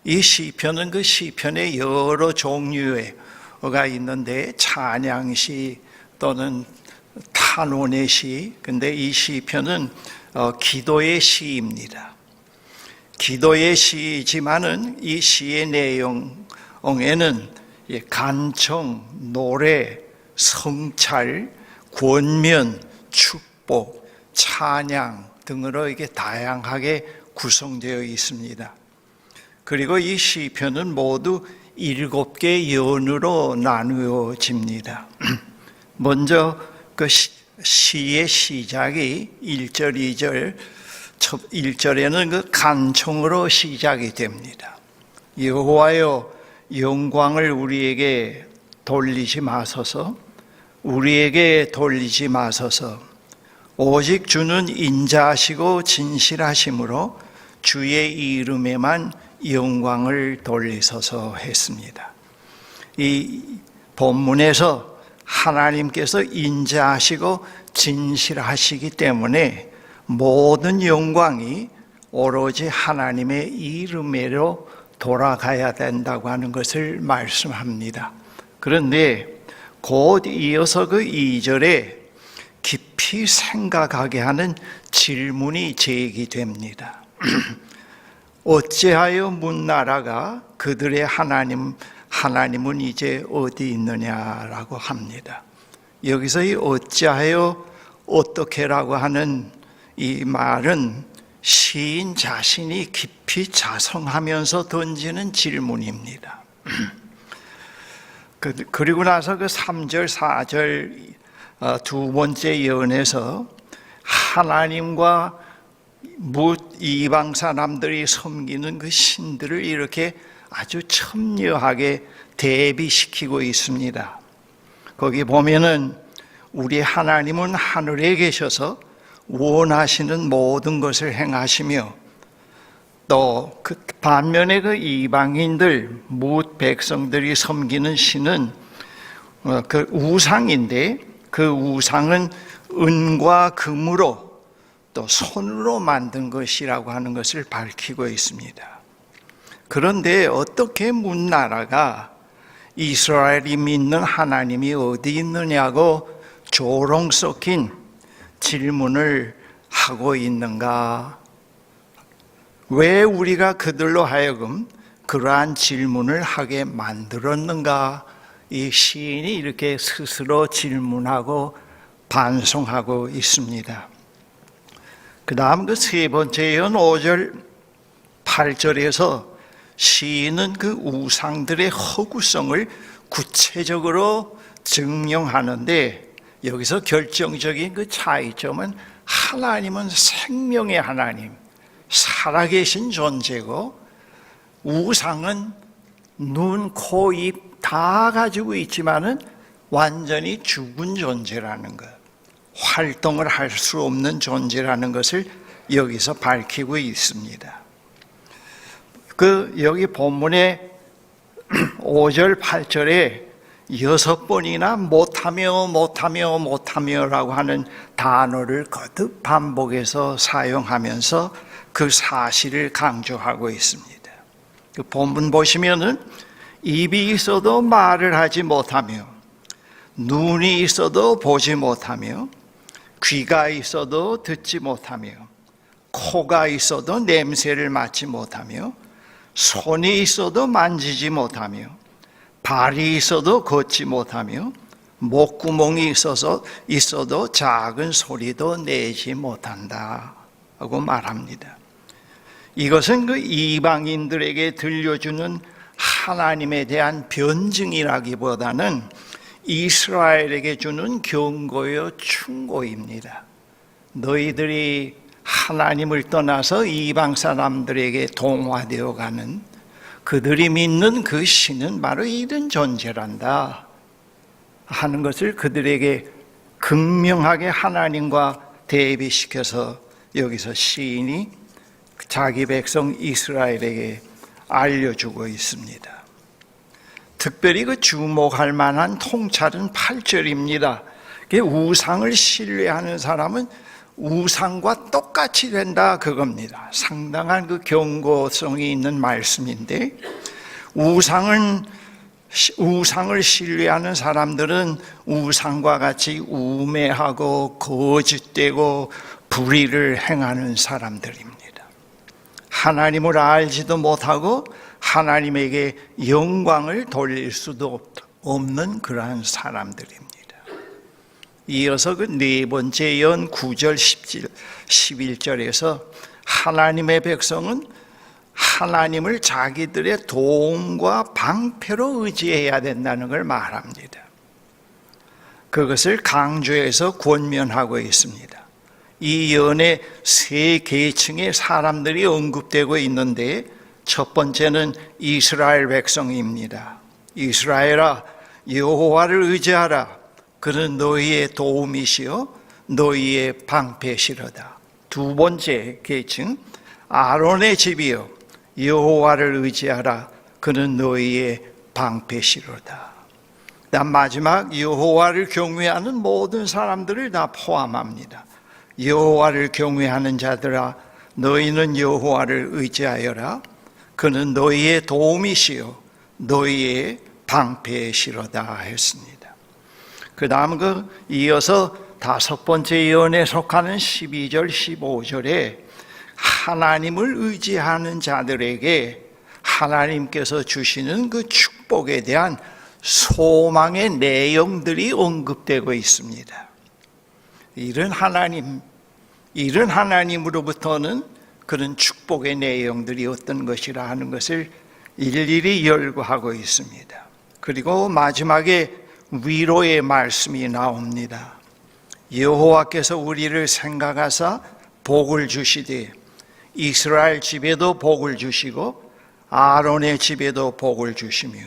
이 시편은 그 시편의 여러 종류가 있는데 찬양시 또는 탄원의 시, 근데 이 시편은 기도의 시입니다. 기도의 시지만은 이 시의 내용에는 간청, 노래, 성찰, 권면, 축복, 찬양 등으로 이게 다양하게 구성되어 있습니다. 그리고 이 시편은 모두 7개 연으로 나누어집니다. 먼저 그 시의 시작이 1절, 2절, 첫 1절에는 그 간청으로 시작이 됩니다. 여호와여 영광을 우리에게 돌리지 마소서, 우리에게 돌리지 마소서. 오직 주는 인자하시고 진실하심으로 주의 이름에만 영광을 돌리소서 했습니다. 이 본문에서 하나님께서 인자하시고 진실하시기 때문에 모든 영광이 오로지 하나님의 이름으로 돌아가야 된다고 하는 것을 말씀합니다. 그런데 곧 이어서 그 2절에 깊이 생각하게 하는 질문이 제기됩니다. 어찌하여 문나라가 그들의 하나님은 이제 어디 있느냐라고 합니다. 여기서 이 어찌하여 어떻게라고 하는 이 말은 시인 자신이 깊이 자성하면서 던지는 질문입니다. 그리고 나서 그 3절, 4절 두 번째 예언에서 하나님과 이방 사람들이 섬기는 그 신들을 이렇게 아주 첨예하게 대비시키고 있습니다. 거기 보면은 우리 하나님은 하늘에 계셔서 원하시는 모든 것을 행하시며 또 그 반면에 그 이방인들 뭇 백성들이 섬기는 신은 그 우상인데 그 우상은 은과 금으로 또 손으로 만든 것이라고 하는 것을 밝히고 있습니다. 그런데 어떻게 문나라가 이스라엘이 믿는 하나님이 어디 있느냐고 조롱 섞인 질문을 하고 있는가? 왜 우리가 그들로 하여금 그러한 질문을 하게 만들었는가? 이 시인이 이렇게 스스로 질문하고 반성하고 있습니다. 그 다음 그 세 번째 예언 5절, 8절에서 시인은 그 우상들의 허구성을 구체적으로 증명하는데 여기서 결정적인 그 차이점은 하나님은 생명의 하나님, 살아계신 존재고 우상은 눈, 코, 입 다 가지고 있지만은 완전히 죽은 존재라는 것, 활동을 할 수 없는 존재라는 것을 여기서 밝히고 있습니다. 여기 본문에 5절, 8절에 6번이나 못하며라고 하는 단어를 거듭 반복해서 사용하면서 그 사실을 강조하고 있습니다. 그 본문 보시면은 입이 있어도 말을 하지 못하며 눈이 있어도 보지 못하며 귀가 있어도 듣지 못하며 코가 있어도 냄새를 맡지 못하며 손이 있어도 만지지 못하며 발이 있어도 걷지 못하며 목구멍이 있어도 작은 소리도 내지 못한다 하고 말합니다. 이것은 그 이방인들에게 들려주는 하나님에 대한 변증이라기보다는 이스라엘에게 주는 경고요 충고입니다. 너희들이 하나님을 떠나서 이방 사람들에게 동화되어 가는 그들이 믿는 그 신은 바로 이런 존재란다 하는 것을 그들에게 극명하게 하나님과 대비시켜서 여기서 시인이 자기 백성 이스라엘에게 알려주고 있습니다. 특별히 그 주목할 만한 통찰은 8절입니다. 우상을 신뢰하는 사람은 우상과 똑같이 된다 그겁니다. 상당한 그 경고성이 있는 말씀인데, 우상을 신뢰하는 사람들은 우상과 같이 우매하고 거짓되고 불의를 행하는 사람들입니다. 하나님을 알지도 못하고 하나님에게 영광을 돌릴 수도 없는 그러한 사람들입니다. 이어서 그 네 번째 예언 9절 11절에서 하나님의 백성은 하나님을 자기들의 도움과 방패로 의지해야 된다는 걸 말합니다. 그것을 강조해서 권면하고 있습니다. 이 예언에 세 계층의 사람들이 언급되고 있는데, 첫 번째는 이스라엘 백성입니다. 이스라엘아, 여호와를 의지하라. 그는 너희의 도움이시요 너희의 방패시로다. 두 번째 계층, 아론의 집이요 여호와를 의지하라. 그는 너희의 방패시로다. 그다음 마지막, 여호와를 경외하는 모든 사람들을 다 포함합니다. 여호와를 경외하는 자들아, 너희는 여호와를 의지하여라. 그는 너희의 도움이시요 너희의 방패시로다 했습니다. 그 다음 이어서 다섯 번째 예언에 속하는 12절 15절에 하나님을 의지하는 자들에게 하나님께서 주시는 그 축복에 대한 소망의 내용들이 언급되고 있습니다. 이런 하나님으로부터는 그런 축복의 내용들이 어떤 것이라 하는 것을 일일이 열거하고 있습니다. 그리고 마지막에 위로의 말씀이 나옵니다. 여호와께서 우리를 생각하사 복을 주시되 이스라엘 집에도 복을 주시고 아론의 집에도 복을 주시며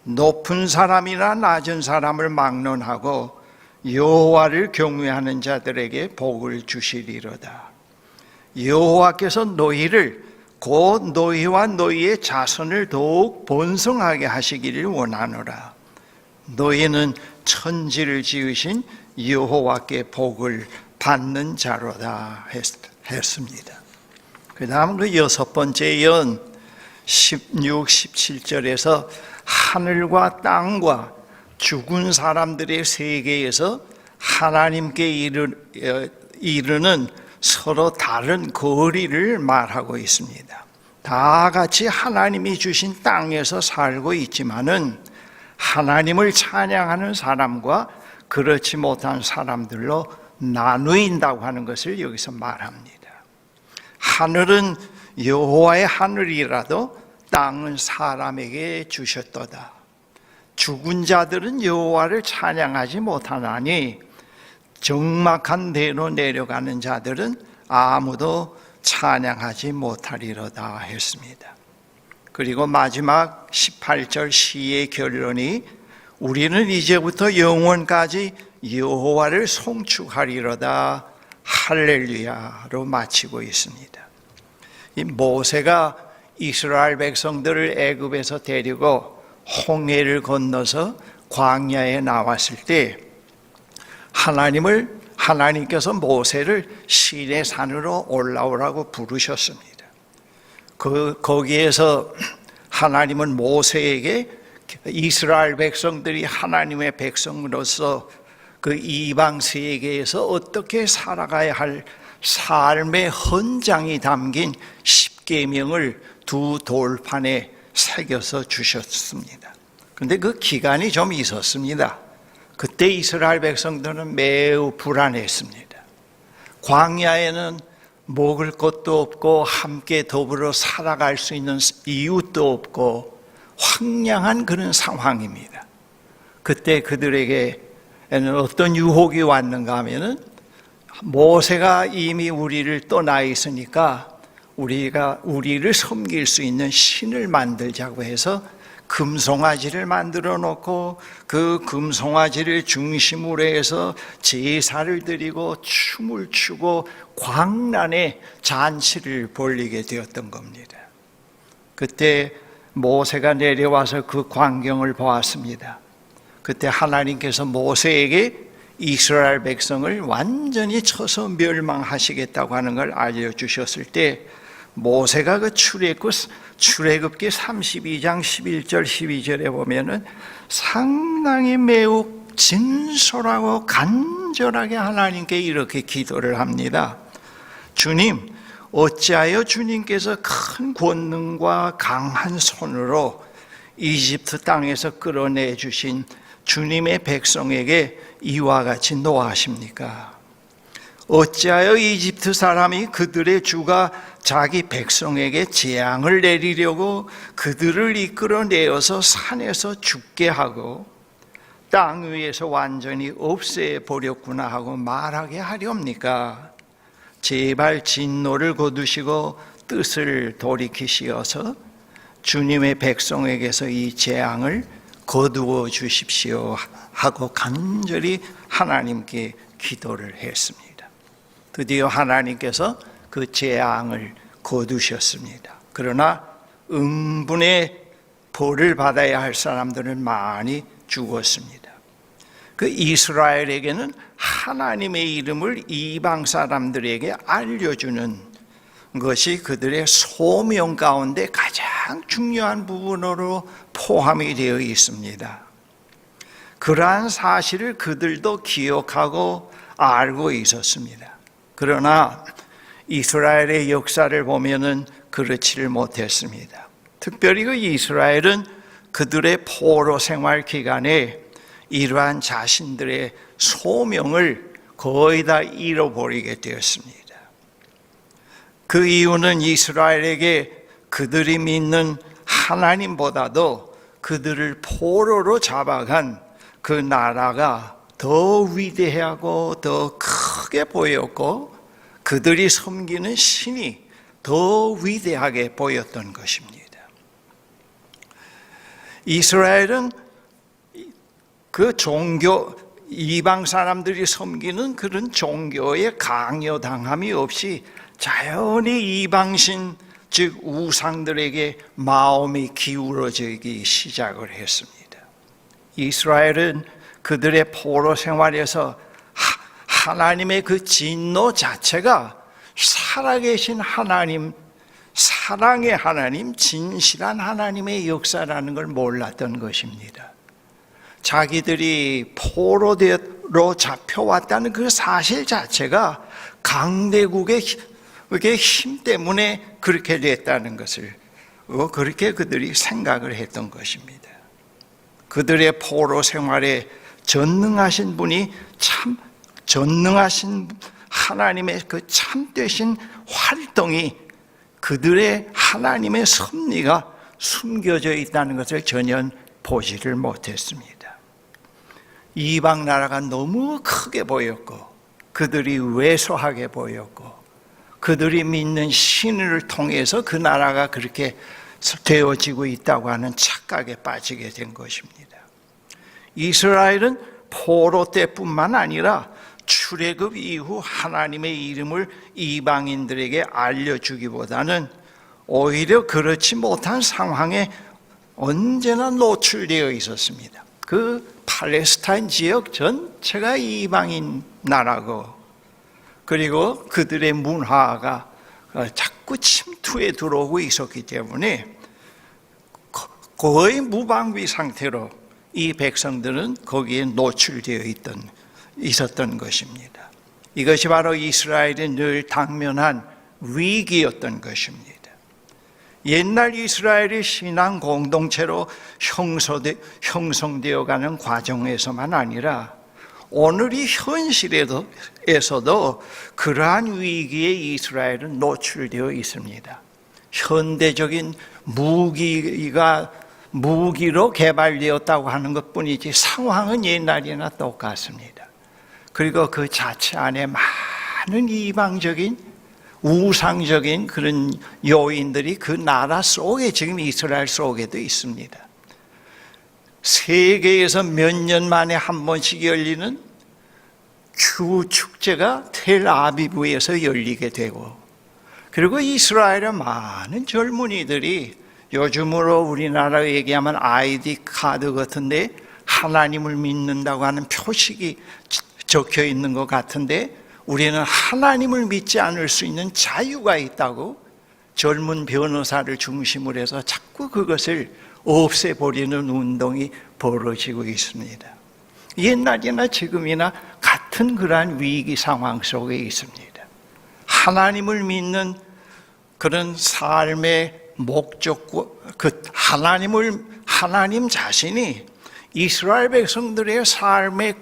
높은 사람이나 낮은 사람을 막론하고 여호와를 경외하는 자들에게 복을 주시리로다. 여호와께서 너희를 곧 너희와 너희의 자손을 더욱 번성하게 하시기를 원하노라. 너희는 천지를 지으신 여호와께 복을 받는 자로다 했습니다. 그 다음 그 여섯 번째 예언 16, 17절에서 하늘과 땅과 죽은 사람들의 세계에서 하나님께 이르는 서로 다른 거리를 말하고 있습니다. 다 같이 하나님이 주신 땅에서 살고 있지만은 하나님을 찬양하는 사람과 그렇지 못한 사람들로 나누인다고 하는 것을 여기서 말합니다. 하늘은 여호와의 하늘이라도 땅은 사람에게 주셨도다. 죽은 자들은 여호와를 찬양하지 못하나니 적막한 데로 내려가는 자들은 아무도 찬양하지 못하리로다 했습니다. 그리고 마지막 18절 시의 결론이 우리는 이제부터 영원까지 여호와를 송축하리로다 할렐루야로 마치고 있습니다. 이 모세가 이스라엘 백성들을 애굽에서 데리고 홍해를 건너서 광야에 나왔을 때 하나님께서 모세를 시내 산으로 올라오라고 부르셨습니다. 거기에서 하나님은 모세에게 이스라엘 백성들이 하나님의 백성으로서 그 이방 세계에서 어떻게 살아가야 할 삶의 헌장이 담긴 십계명을 두 돌판에 새겨서 주셨습니다. 그런데 그 기간이 좀 있었습니다. 그때 이스라엘 백성들은 매우 불안했습니다. 광야에는 먹을 것도 없고 함께 더불어 살아갈 수 있는 이웃도 없고 황량한 그런 상황입니다. 그때 그들에게는 어떤 유혹이 왔는가 하면은 모세가 이미 우리를 떠나 있으니까 우리를 섬길 수 있는 신을 만들자고 해서 금송아지를 만들어 놓고 그 금송아지를 중심으로 해서 제사를 드리고 춤을 추고 광란의 잔치를 벌이게 되었던 겁니다. 그때 모세가 내려와서 그 광경을 보았습니다. 그때 하나님께서 모세에게 이스라엘 백성을 완전히 쳐서 멸망하시겠다고 하는 걸 알려주셨을 때 모세가 그 출애굽기 32장 11절 12절에 보면은 상당히 매우 진솔하고 간절하게 하나님께 이렇게 기도를 합니다. 주님, 어찌하여 주님께서 큰 권능과 강한 손으로 이집트 땅에서 끌어내 주신 주님의 백성에게 이와 같이 노하십니까? 어찌하여 이집트 사람이 그들의 주가 자기 백성에게 재앙을 내리려고 그들을 이끌어내어서 산에서 죽게 하고 땅 위에서 완전히 없애버렸구나 하고 말하게 하렵니까? 제발 진노를 거두시고 뜻을 돌이키시어서 주님의 백성에게서 이 재앙을 거두어 주십시오 하고 간절히 하나님께 기도를 했습니다. 드디어 하나님께서 그 재앙을 거두셨습니다. 그러나 응분의 벌을 받아야 할 사람들은 많이 죽었습니다. 그 이스라엘에게는 하나님의 이름을 이방 사람들에게 알려주는 것이 그들의 소명 가운데 가장 중요한 부분으로 포함이 되어 있습니다. 그러한 사실을 그들도 기억하고 알고 있었습니다. 그러나 이스라엘의 역사를 보면은 그렇지를 못했습니다. 특별히 그 이스라엘은 그들의 포로 생활 기간에 이러한 자신들의 소명을 거의 다 잃어버리게 되었습니다. 그 이유는 이스라엘에게 그들이 믿는 하나님보다도 그들을 포로로 잡아간 그 나라가 더 위대하고 더 크게 보였고 그들이 섬기는 신이 더 위대하게 보였던 것입니다. 이스라엘은 그 종교, 이방 사람들이 섬기는 그런 종교에 강요당함이 없이 자연히 이방신, 즉 우상들에게 마음이 기울어지기 시작을 했습니다. 이스라엘은 그들의 포로 생활에서 하나님의 그 진노 자체가 살아계신 하나님, 사랑의 하나님, 진실한 하나님의 역사라는 걸 몰랐던 것입니다. 자기들이 포로로 잡혀왔다는 그 사실 자체가 강대국의 힘 때문에 그렇게 됐다는 것을 그렇게 그들이 생각을 했던 것입니다. 그들의 포로 생활에 전능하신 분이 참 전능하신 하나님의 그 참되신 활동이 그들의 하나님의 섭리가 숨겨져 있다는 것을 전혀 보지를 못했습니다. 이방 나라가 너무 크게 보였고 그들이 왜소하게 보였고 그들이 믿는 신을 통해서 그 나라가 그렇게 되어지고 있다고 하는 착각에 빠지게 된 것입니다. 이스라엘은 포로 때뿐만 아니라 출애굽 이후 하나님의 이름을 이방인들에게 알려주기보다는 오히려 그렇지 못한 상황에 언제나 노출되어 있었습니다. 그 팔레스타인 지역 전체가 이방인 나라고 그리고 그들의 문화가 자꾸 침투해 들어오고 있었기 때문에 거의 무방비 상태로 이 백성들은 거기에 노출되어 있었던 것입니다. 이것이 바로 이스라엘이 늘 당면한 위기였던 것입니다. 옛날 이스라엘이 신앙 공동체로 형성되어가는 과정에서만 아니라 오늘 이 현실에서도 그러한 위기에 이스라엘은 노출되어 있습니다. 현대적인 무기로 개발되었다고 하는 것뿐이지 상황은 옛날이나 똑같습니다. 그리고 그 자체 안에 많은 이방적인 우상적인 그런 요인들이 그 나라 속에 지금 이스라엘 속에도 있습니다. 세계에서 몇 년 만에 한 번씩 열리는 규 축제가 텔아비브에서 열리게 되고 그리고 이스라엘의 많은 젊은이들이 요즘으로 우리나라 얘기하면 아이디 카드 같은데 하나님을 믿는다고 하는 표식이 적혀 있는 것 같은데 우리는 하나님을 믿지 않을 수 있는 자유가 있다고 젊은 변호사를 중심으로 해서 자꾸 그것을 없애버리는 운동이 벌어지고 있습니다. 옛날이나 지금이나 같은 그러한 위기 상황 속에 있습니다. 하나님을 믿는 그런 삶의 목적과 하나님 자신이 이스라엘 백성들의 삶의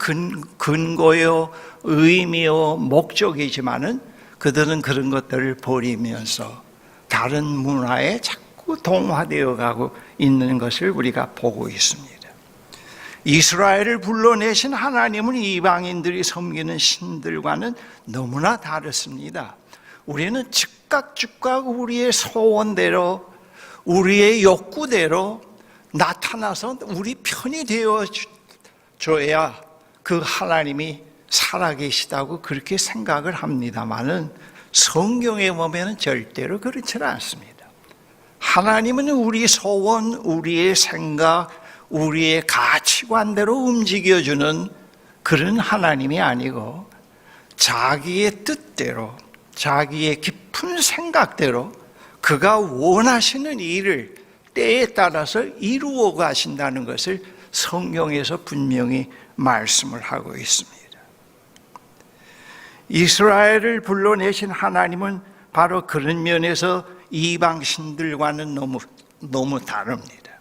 근거요, 의미요, 목적이지만은 그들은 그런 것들을 버리면서 다른 문화에 자꾸 동화되어 가고 있는 것을 우리가 보고 있습니다. 이스라엘을 불러내신 하나님은 이방인들이 섬기는 신들과는 너무나 다르습니다. 우리는 즉각 우리의 소원대로, 우리의 욕구대로 나타나서 우리 편이 되어줘야 그 하나님이 살아계시다고 그렇게 생각을 합니다만은 성경에 보면 절대로 그렇지 않습니다. 하나님은 우리 소원, 우리의 생각, 우리의 가치관대로 움직여주는 그런 하나님이 아니고 자기의 뜻대로, 자기의 깊은 생각대로 그가 원하시는 일을 때에 따라서 이루어 가신다는 것을 성경에서 분명히 말씀을 하고 있습니다. 이스라엘을 불러내신 하나님은 바로 그런 면에서 이방신들과는 너무 다릅니다.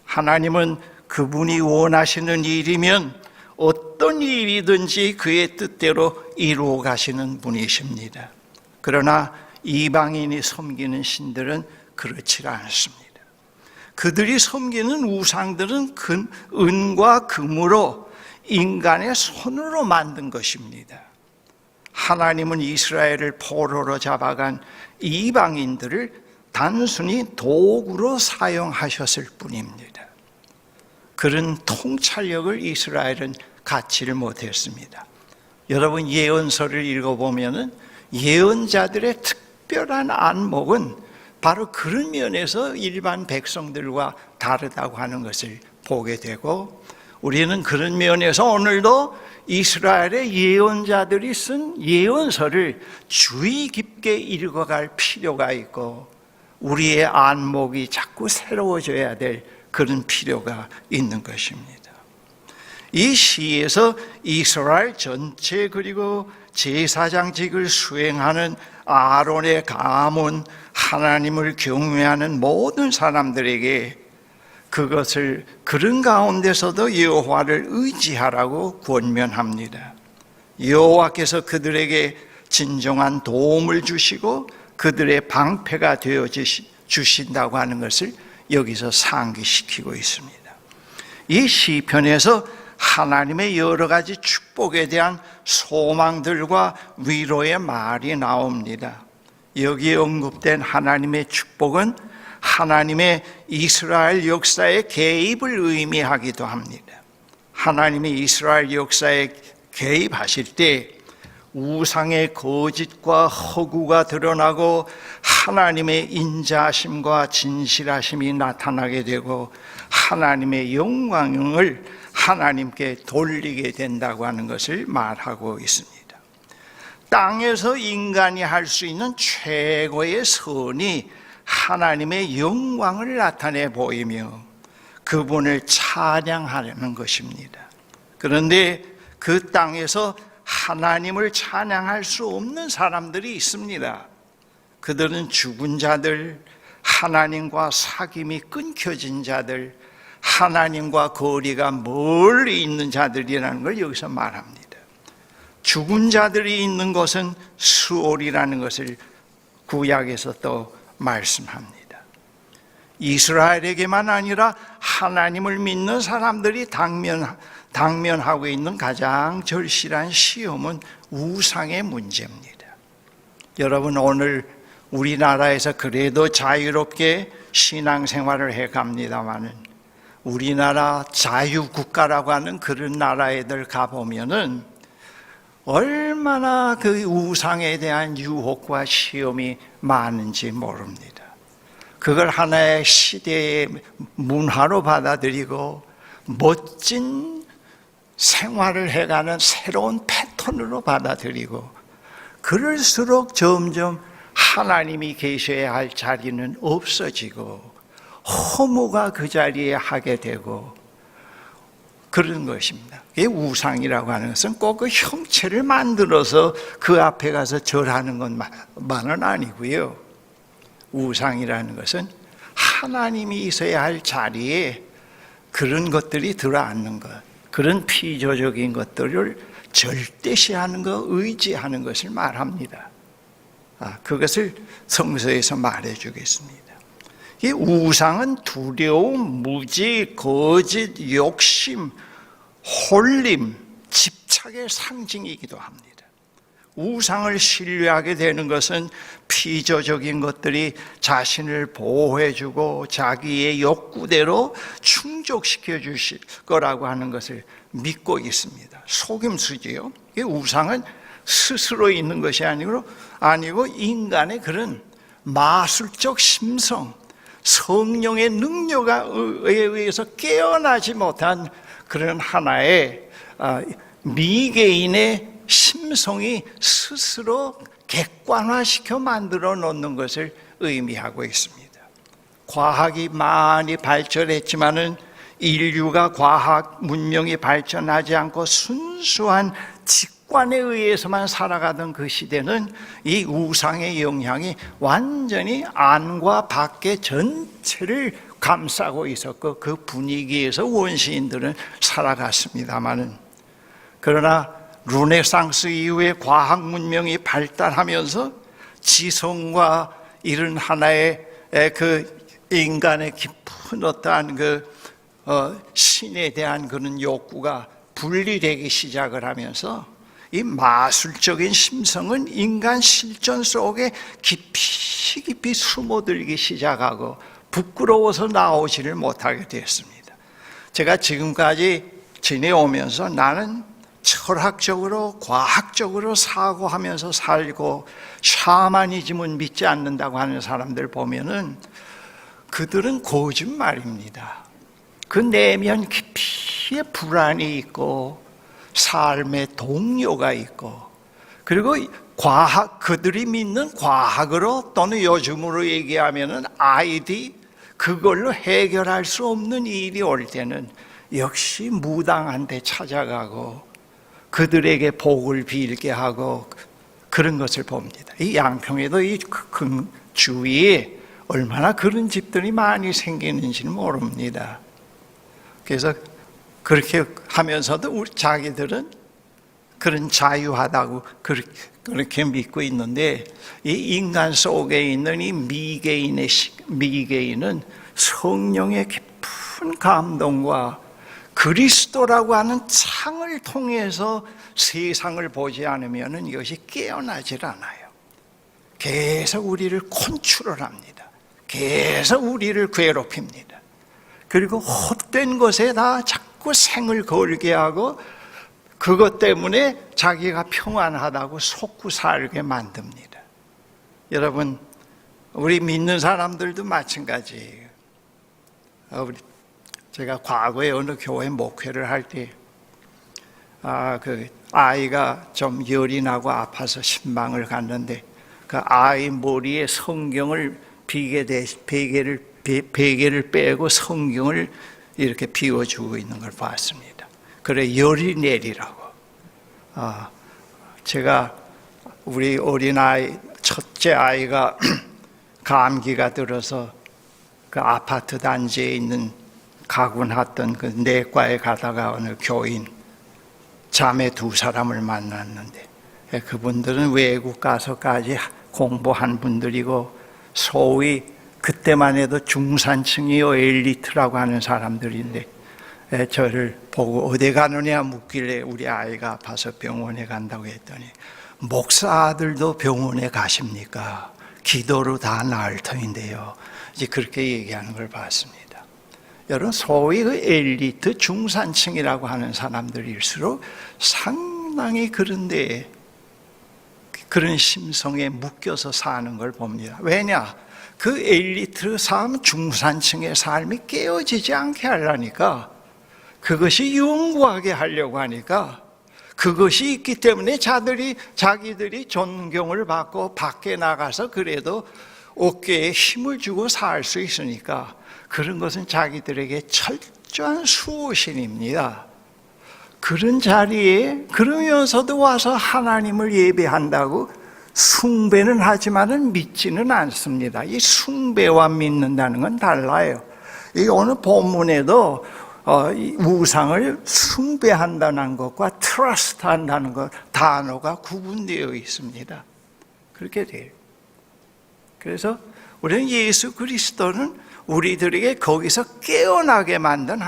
하나님은 그분이 원하시는 일이면 어떤 일이든지 그의 뜻대로 이루어 가시는 분이십니다. 그러나 이방인이 섬기는 신들은 그렇지 않습니다. 그들이 섬기는 우상들은 은과 금으로 인간의 손으로 만든 것입니다. 하나님은 이스라엘을 포로로 잡아간 이방인들을 단순히 도구로 사용하셨을 뿐입니다. 그런 통찰력을 이스라엘은 갖지를 못했습니다. 여러분 예언서를 읽어보면 예언자들의 특별한 안목은 바로 그런 면에서 일반 백성들과 다르다고 하는 것을 보게 되고, 우리는 그런 면에서 오늘도 이스라엘의 예언자들이 쓴 예언서를 주의 깊게 읽어갈 필요가 있고 우리의 안목이 자꾸 새로워져야 될 그런 필요가 있는 것입니다. 이 시에서 이스라엘 전체 그리고 제사장직을 수행하는 아론의 가문, 하나님을 경외하는 모든 사람들에게 그것을 그런 가운데서도 여호와를 의지하라고 권면합니다. 여호와께서 그들에게 진정한 도움을 주시고 그들의 방패가 되어 주신다고 하는 것을 여기서 상기시키고 있습니다. 이 시편에서 하나님의 여러 가지 축복에 대한 소망들과 위로의 말이 나옵니다. 여기에 언급된 하나님의 축복은 하나님의 이스라엘 역사의 개입을 의미하기도 합니다. 하나님이 이스라엘 역사에 개입하실 때 우상의 거짓과 허구가 드러나고 하나님의 인자하심과 진실하심이 나타나게 되고 하나님의 영광을 하나님께 돌리게 된다고 하는 것을 말하고 있습니다. 땅에서 인간이 할 수 있는 최고의 선이 하나님의 영광을 나타내 보이며 그분을 찬양하는 것입니다. 그런데 그 땅에서 하나님을 찬양할 수 없는 사람들이 있습니다. 그들은 죽은 자들, 하나님과 사귐이 끊겨진 자들, 하나님과 거리가 멀리 있는 자들이라는 걸 여기서 말합니다. 죽은 자들이 있는 곳은 수올이라는 것을 구약에서 또 말씀합니다. 이스라엘에게만 아니라 하나님을 믿는 사람들이 당면하고 있는 가장 절실한 시험은 우상의 문제입니다. 여러분, 오늘 우리나라에서 그래도 자유롭게 신앙생활을 해갑니다마는 우리나라 자유국가라고 하는 그런 나라에들 가보면은 얼마나 그 우상에 대한 유혹과 시험이 많은지 모릅니다. 그걸 하나의 시대의 문화로 받아들이고 멋진 생활을 해가는 새로운 패턴으로 받아들이고, 그럴수록 점점 하나님이 계셔야 할 자리는 없어지고 허무가 그 자리에 하게 되고 그런 것입니다. 이게 우상이라고 하는 것은 꼭 그 형체를 만들어서 그 앞에 가서 절하는 것만은 아니고요. 우상이라는 것은 하나님이 있어야 할 자리에 그런 것들이 들어앉는 것, 그런 피조적인 것들을 절대시하는 것, 의지하는 것을 말합니다. 그것을 성서에서 말해주겠습니다. 이 우상은 두려움, 무지, 거짓, 욕심, 홀림, 집착의 상징이기도 합니다. 우상을 신뢰하게 되는 것은 피조적인 것들이 자신을 보호해주고 자기의 욕구대로 충족시켜 주실 거라고 하는 것을 믿고 있습니다. 속임수지요. 우상은 스스로 있는 것이 아니고 인간의 그런 마술적 심성, 성령의 능력에 의해서 깨어나지 못한 그런 하나의 미개인의 심성이 스스로 객관화시켜 만들어 놓는 것을 의미하고 있습니다. 과학이 많이 발전했지만은 인류가 과학 문명이 발전하지 않고 순수한 직관에 의해서만 살아가던 그 시대는 이 우상의 영향이 완전히 안과 밖의 전체를 감싸고 있었고 그 분위기에서 원시인들은 살아갔습니다마는, 그러나 르네상스 이후에 과학 문명이 발달하면서 지성과 이런 하나의 그 인간의 깊은 어떠한 신에 대한 그런 욕구가 분리되기 시작을 하면서 이 마술적인 심성은 인간 실존 속에 깊이 숨어들기 시작하고 부끄러워서 나오지를 못하게 되었습니다. 제가 지금까지 지내오면서 나는 철학적으로 과학적으로 사고하면서 살고 샤머니즘은 믿지 않는다고 하는 사람들 보면은 그들은 거짓말입니다. 그 내면 깊이에 불안이 있고 삶의 동요가 있고, 그리고 그들이 믿는 과학으로 또는 요즘으로 얘기하면은 아이디, 그걸로 해결할 수 없는 일이 올 때는 역시 무당한 데 찾아가고 그들에게 복을 빌게 하고 그런 것을 봅니다. 이 양평에도 이 주위에 얼마나 그런 집들이 많이 생기는지는 모릅니다. 그래서 그렇게 하면서도 우리 자기들은 그런 자유하다고 그렇게 믿고 있는데, 이 인간 속에 있는 이 미개인은 성령의 깊은 감동과 그리스도라고 하는 창을 통해서 세상을 보지 않으면 이것이 깨어나질 않아요. 계속 우리를 콘트롤 합니다. 계속 우리를 괴롭힙니다. 그리고 헛된 것에다 자꾸 생을 걸게 하고 그것 때문에 자기가 평안하다고 속고 살게 만듭니다. 여러분, 우리 믿는 사람들도 마찬가지예요. 제가 과거에 어느 교회 목회를 할 때 그 아이가 좀 열이 나고 아파서 신방을 갔는데 그 아이 머리에 성경을 베개를 빼고 성경을 이렇게 비워주고 있는 걸 봤습니다. 그래, 열이 내리라고. 제가 우리 어린아이 첫째 아이가 감기가 들어서 그 아파트 단지에 있는 가군했던 그 내과에 가다가 어느 교인 자매 두 사람을 만났는데, 그분들은 외국 가서까지 공부한 분들이고 소위 그때만 해도 중산층이요 엘리트라고 하는 사람들인데, 저를 보고 어디 가느냐 묻길래 우리 아이가 아파서 병원에 간다고 했더니, 목사 아들도 병원에 가십니까? 기도로 다 나을 터인데요. 이제 그렇게 얘기하는 걸 봤습니다. 여러분, 소위 그 엘리트 중산층이라고 하는 사람들일수록 상당히 그런데 그런 심성에 묶여서 사는 걸 봅니다. 왜냐? 그 엘리트 삶, 중산층의 삶이 깨어지지 않게 하려니까 그것이 영구하게 하려고 하니까 그것이 있기 때문에 자기들이 존경을 받고 밖에 나가서 그래도 어깨에 힘을 주고 살 수 있으니까 그런 것은 자기들에게 철저한 수호신입니다. 그런 자리에 그러면서도 와서 하나님을 예배한다고 숭배는 하지만은 믿지는 않습니다. 이 숭배와 믿는다는 건 달라요. 이 오늘 본문에도 이 우상을 숭배한다는 것과 트러스트한다는 것 단어가 구분되어 있습니다. 그렇게 돼요. 그래서 우리는 예수 그리스도는 우리들에게 거기서 깨어나게 만든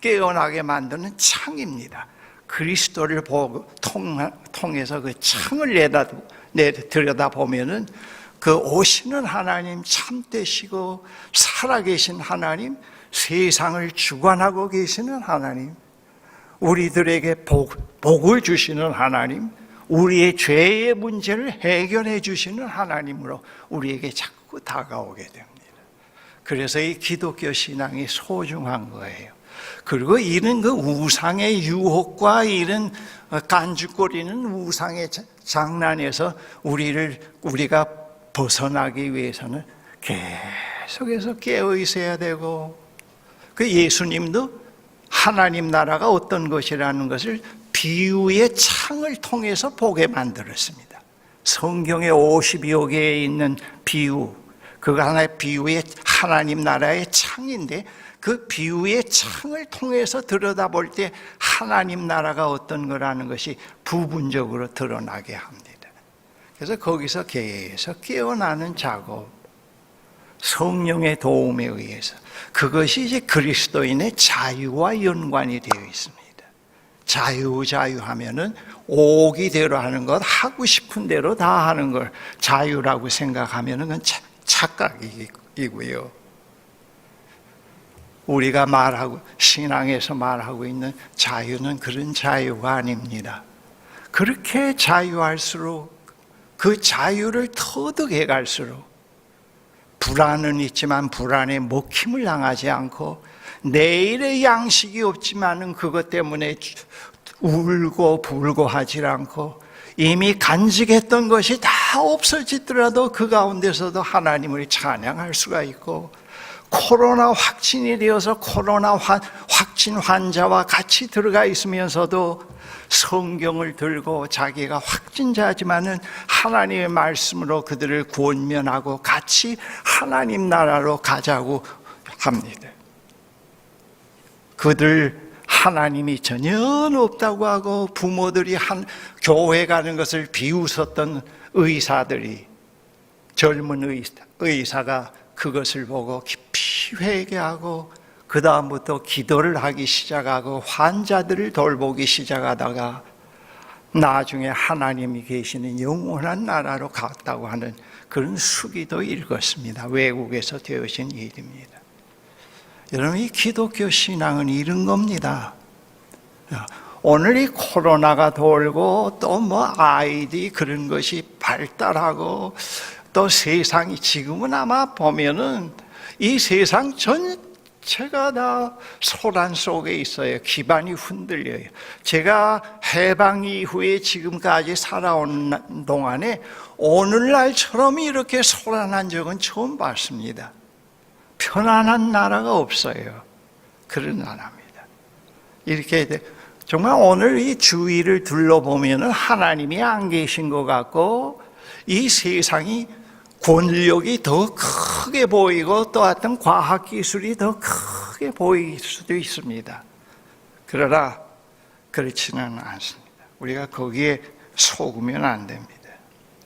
깨어나게 만드는 창입니다. 그리스도를 통해서 그 창을 들여다보면은 그 오시는 하나님, 참되시고 살아계신 하나님, 세상을 주관하고 계시는 하나님, 우리들에게 복을 주시는 하나님, 우리의 죄의 문제를 해결해 주시는 하나님으로 우리에게 자꾸 다가오게 됩니다. 그래서 이 기독교 신앙이 소중한 거예요. 그리고 이런 그 우상의 유혹과 이런 깐죽거리는 우상의 장난에서 우리가 벗어나기 위해서는 계속해서 깨어 있어야 되고, 그 예수님도 하나님 나라가 어떤 것이라는 것을 비유의 창을 통해서 보게 만들었습니다. 성경에 50여 개에 있는 비유, 그거 하나의 비유의 하나님 나라의 창인데 그 비유의 창을 통해서 들여다볼 때 하나님 나라가 어떤 거라는 것이 부분적으로 드러나게 합니다. 그래서 거기서 계속 깨어나는 작업, 성령의 도움에 의해서, 그것이 이제 그리스도인의 자유와 연관이 되어 있습니다. 자유하면은 오기대로 하는 것, 하고 싶은 대로 다 하는 걸 자유라고 생각하면은 그건 착각이고요. 우리가 신앙에서 말하고 있는 자유는 그런 자유가 아닙니다. 그렇게 자유할수록, 그 자유를 터득해 갈수록 불안은 있지만 불안에 먹힘을 당하지 않고, 내일의 양식이 없지만은 그것 때문에 울고 불고 하지 않고, 이미 간직했던 것이 다 없어지더라도 그 가운데서도 하나님을 찬양할 수가 있고, 코로나 확진이 되어서 코로나 확진 환자와 같이 들어가 있으면서도 성경을 들고 자기가 확진자지만은 하나님의 말씀으로 그들을 권면하고 같이 하나님 나라로 가자고 합니다. 그들 하나님이 전혀 없다고 하고 부모들이 교회 가는 것을 비웃었던 의사들이, 젊은 의사가 그것을 보고 깊이 회개하고 그 다음부터 기도를 하기 시작하고 환자들을 돌보기 시작하다가 나중에 하나님이 계시는 영원한 나라로 갔다고 하는 그런 수기도 읽었습니다. 외국에서 되어진 일입니다. 여러분, 이 기독교 신앙은 이런 겁니다. 오늘 이 코로나가 돌고 또 아이디 그런 것이 발달하고 또 세상이 지금은 아마 보면은 이 세상 전체가 다 소란 속에 있어요. 기반이 흔들려요. 제가 해방 이후에 지금까지 살아온 동안에 오늘날처럼 이렇게 소란한 적은 처음 봤습니다. 편안한 나라가 없어요. 그런 나라입니다. 이렇게 정말 오늘 이 주위를 둘러보면은 하나님이 안 계신 것 같고, 이 세상이 권력이 더 크게 보이고 또 어떤 과학기술이 더 크게 보일 수도 있습니다. 그러나 그렇지는 않습니다. 우리가 거기에 속으면 안 됩니다.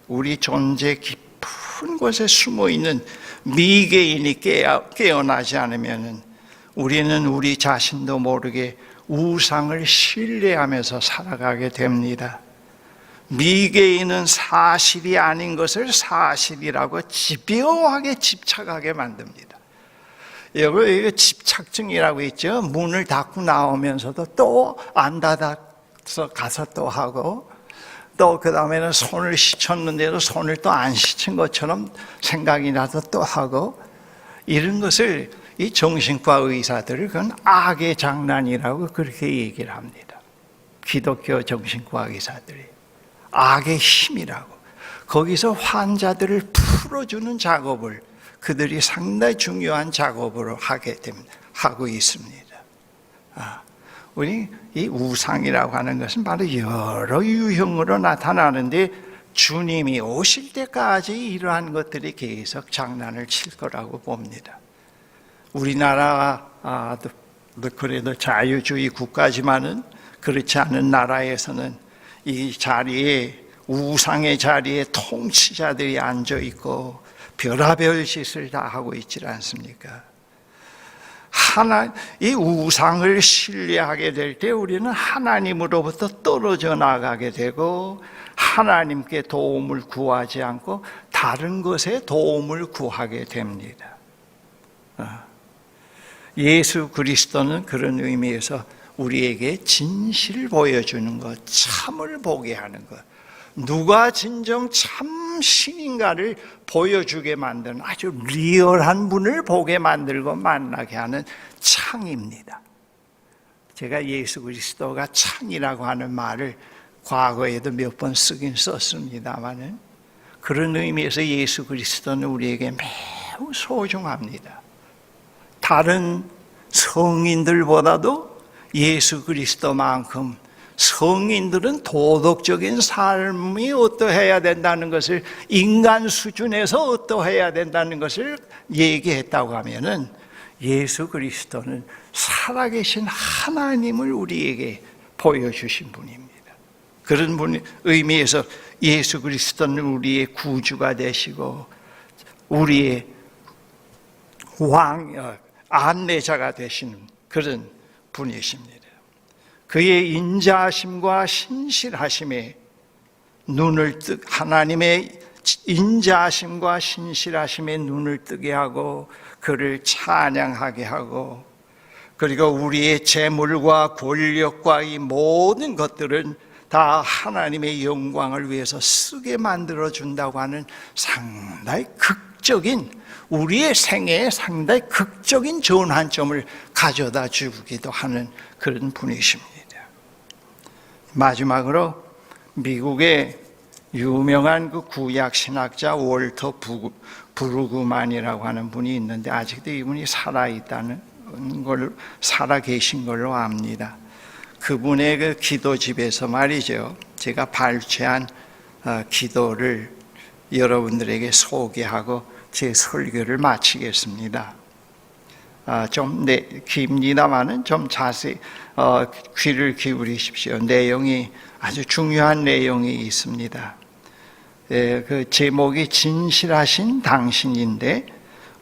우리 존재 깊은 곳에 숨어있는 미개인이 깨어나지 않으면 우리는 우리 자신도 모르게 우상을 신뢰하면서 살아가게 됩니다. 미개인은 사실이 아닌 것을 사실이라고 집요하게 집착하게 만듭니다. 여기 집착증이라고 있죠. 문을 닫고 나오면서도 또 안 닫아서 가서 또 하고, 또 그 다음에는 손을 씻었는데도 손을 또 안 씻은 것처럼 생각이 나서 또 하고, 이런 것을 이 정신과 의사들을 그건 악의 장난이라고 그렇게 얘기를 합니다. 기독교 정신과 의사들이 악의 힘이라고. 거기서 환자들을 풀어주는 작업을 그들이 상당히 중요한 작업으로 하고 있습니다. 우리 이 우상이라고 하는 것은 바로 여러 유형으로 나타나는데 주님이 오실 때까지 이러한 것들이 계속 장난을 칠 거라고 봅니다. 우리나라도 그래도 자유주의 국가지만은 그렇지 않은 나라에서는 이 자리에, 우상의 자리에 통치자들이 앉아 있고 별의별 짓을 다 하고 있지 않습니까? 이 우상을 신뢰하게 될 때 우리는 하나님으로부터 떨어져 나가게 되고 하나님께 도움을 구하지 않고 다른 것에 도움을 구하게 됩니다. 예수 그리스도는 그런 의미에서 우리에게 진실을 보여주는 것, 참을 보게 하는 것, 누가 진정 참 신인가를 보여주게 만드는 아주 리얼한 분을 보게 만들고 만나게 하는 창입니다. 제가 예수 그리스도가 창이라고 하는 말을 과거에도 몇 번 쓰긴 썼습니다만 그런 의미에서 예수 그리스도는 우리에게 매우 소중합니다. 다른 성인들보다도 예수 그리스도만큼 성인들은 도덕적인 삶이 어떠해야 된다는 것을, 인간 수준에서 어떠해야 된다는 것을 얘기했다고 하면은 예수 그리스도는 살아계신 하나님을 우리에게 보여주신 분입니다. 그런 의미에서 예수 그리스도는 우리의 구주가 되시고 우리의 안내자가 되시는 그런 분이십니다. 그의 인자하심과 신실하심에 하나님의 인자하심과 신실하심에 눈을 뜨게 하고 그를 찬양하게 하고, 그리고 우리의 재물과 권력과 이 모든 것들은 다 하나님의 영광을 위해서 쓰게 만들어 준다고 하는 상당히 극적인, 우리의 생애에 상당히 극적인 전환점을 가져다 주기도 하는 그런 분이십니다. 마지막으로 미국의 유명한 그 구약 신학자 월터 브루그만이라고 하는 분이 있는데 아직도 이분이 살아 계신 걸로 압니다. 그분의 그 기도집에서 말이죠, 제가 발췌한 기도를 여러분들에게 소개하고 제 설교를 마치겠습니다. 좀 깁니다만은 좀 자세히 귀를 기울이십시오. 내용이 아주 중요한 내용이 있습니다. 그 제목이 진실하신 당신인데,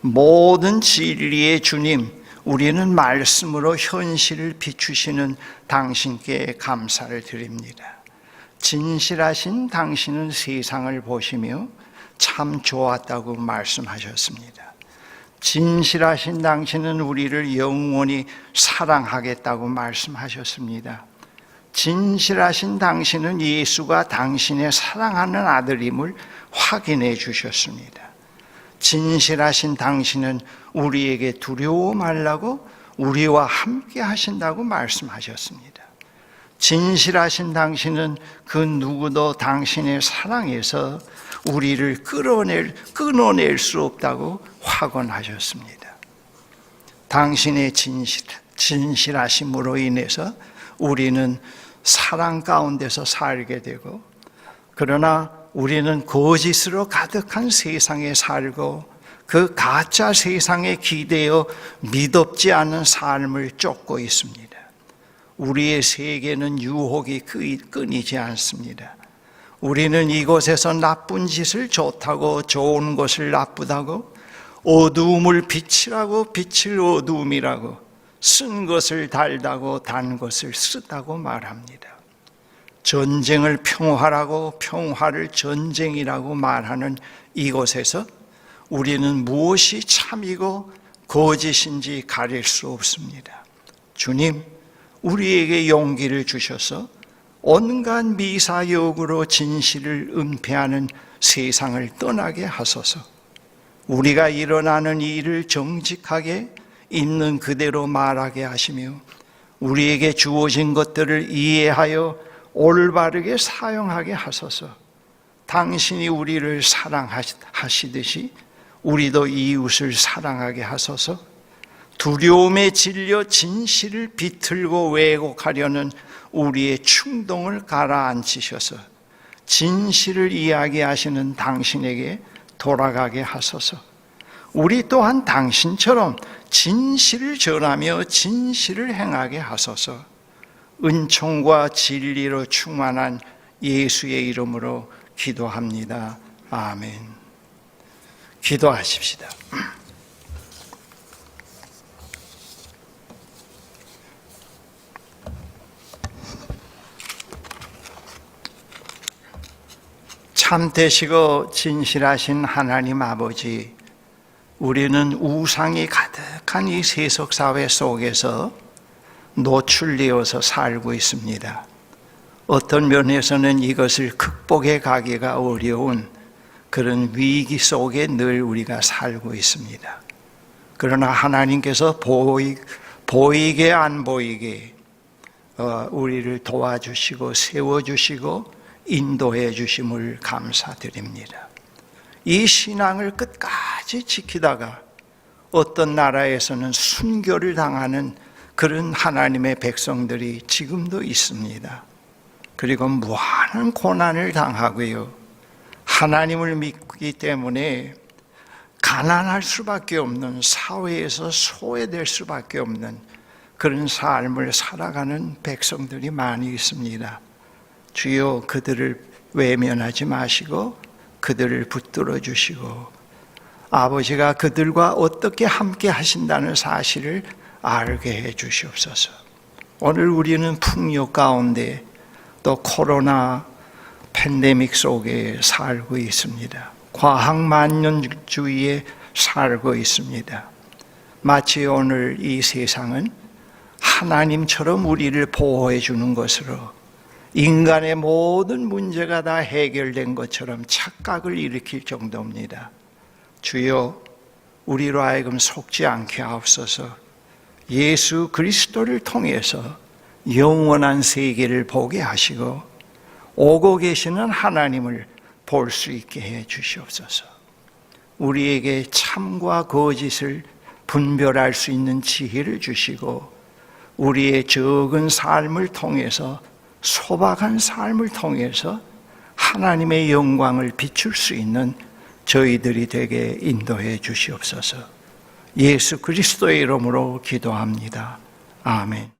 모든 진리의 주님, 우리는 말씀으로 현실을 비추시는 당신께 감사를 드립니다. 진실하신 당신은 세상을 보시며 참 좋았다고 말씀하셨습니다. 진실하신 당신은 우리를 영원히 사랑하겠다고 말씀하셨습니다. 진실하신 당신은 예수가 당신의 사랑하는 아들임을 확인해 주셨습니다. 진실하신 당신은 우리에게 두려워 말라고 우리와 함께 하신다고 말씀하셨습니다. 진실하신 당신은 그 누구도 당신의 사랑에서 우리를 끊어낼 수 없다고 확언하셨습니다. 당신의 진실하심으로 인해서 우리는 사랑 가운데서 살게 되고, 그러나 우리는 거짓으로 가득한 세상에 살고 그 가짜 세상에 기대어 믿op지 않은 삶을 쫓고 있습니다. 우리의 세계는 유혹이 끊이지 않습니다. 우리는 이곳에서 나쁜 짓을 좋다고, 좋은 것을 나쁘다고, 어두움을 빛이라고, 빛을 어두움이라고, 쓴 것을 달다고, 단 것을 쓰다고 말합니다. 전쟁을 평화라고, 평화를 전쟁이라고 말하는 이곳에서 우리는 무엇이 참이고 거짓인지 가릴 수 없습니다. 주님, 우리에게 용기를 주셔서 온갖 미사역으로 진실을 은폐하는 세상을 떠나게 하소서. 우리가 일어나는 일을 정직하게, 있는 그대로 말하게 하시며 우리에게 주어진 것들을 이해하여 올바르게 사용하게 하소서. 당신이 우리를 사랑하시듯이 우리도 이웃을 사랑하게 하소서. 두려움에 질려 진실을 비틀고 왜곡하려는 우리의 충동을 가라앉히셔서 진실을 이야기하시는 당신에게 돌아가게 하소서. 우리 또한 당신처럼 진실을 전하며 진실을 행하게 하소서. 은총과 진리로 충만한 예수의 이름으로 기도합니다. 아멘. 기도하십시다. 참되시고 진실하신 하나님 아버지, 우리는 우상이 가득한 이 세속사회 속에서 노출되어서 살고 있습니다. 어떤 면에서는 이것을 극복해 가기가 어려운 그런 위기 속에 늘 우리가 살고 있습니다. 그러나 하나님께서 보이게 안 보이게 우리를 도와주시고 세워주시고 인도해 주심을 감사드립니다. 이 신앙을 끝까지 지키다가 어떤 나라에서는 순교를 당하는 그런 하나님의 백성들이 지금도 있습니다. 그리고 무한한 고난을 당하고요, 하나님을 믿기 때문에 가난할 수밖에 없는, 사회에서 소외될 수밖에 없는 그런 삶을 살아가는 백성들이 많이 있습니다. 주여, 그들을 외면하지 마시고 그들을 붙들어 주시고 아버지가 그들과 어떻게 함께 하신다는 사실을 알게 해 주시옵소서. 오늘 우리는 풍요 가운데 또 코로나 팬데믹 속에 살고 있습니다. 과학만년주의에 살고 있습니다. 마치 오늘 이 세상은 하나님처럼 우리를 보호해 주는 것으로 인간의 모든 문제가 다 해결된 것처럼 착각을 일으킬 정도입니다. 주여, 우리로 하여금 속지 않게 하옵소서. 예수 그리스도를 통해서 영원한 세계를 보게 하시고 오고 계시는 하나님을 볼 수 있게 해 주시옵소서. 우리에게 참과 거짓을 분별할 수 있는 지혜를 주시고 우리의 적은 삶을 통해서, 소박한 삶을 통해서 하나님의 영광을 비출 수 있는 저희들이 되게 인도해 주시옵소서. 예수 그리스도의 이름으로 기도합니다. 아멘.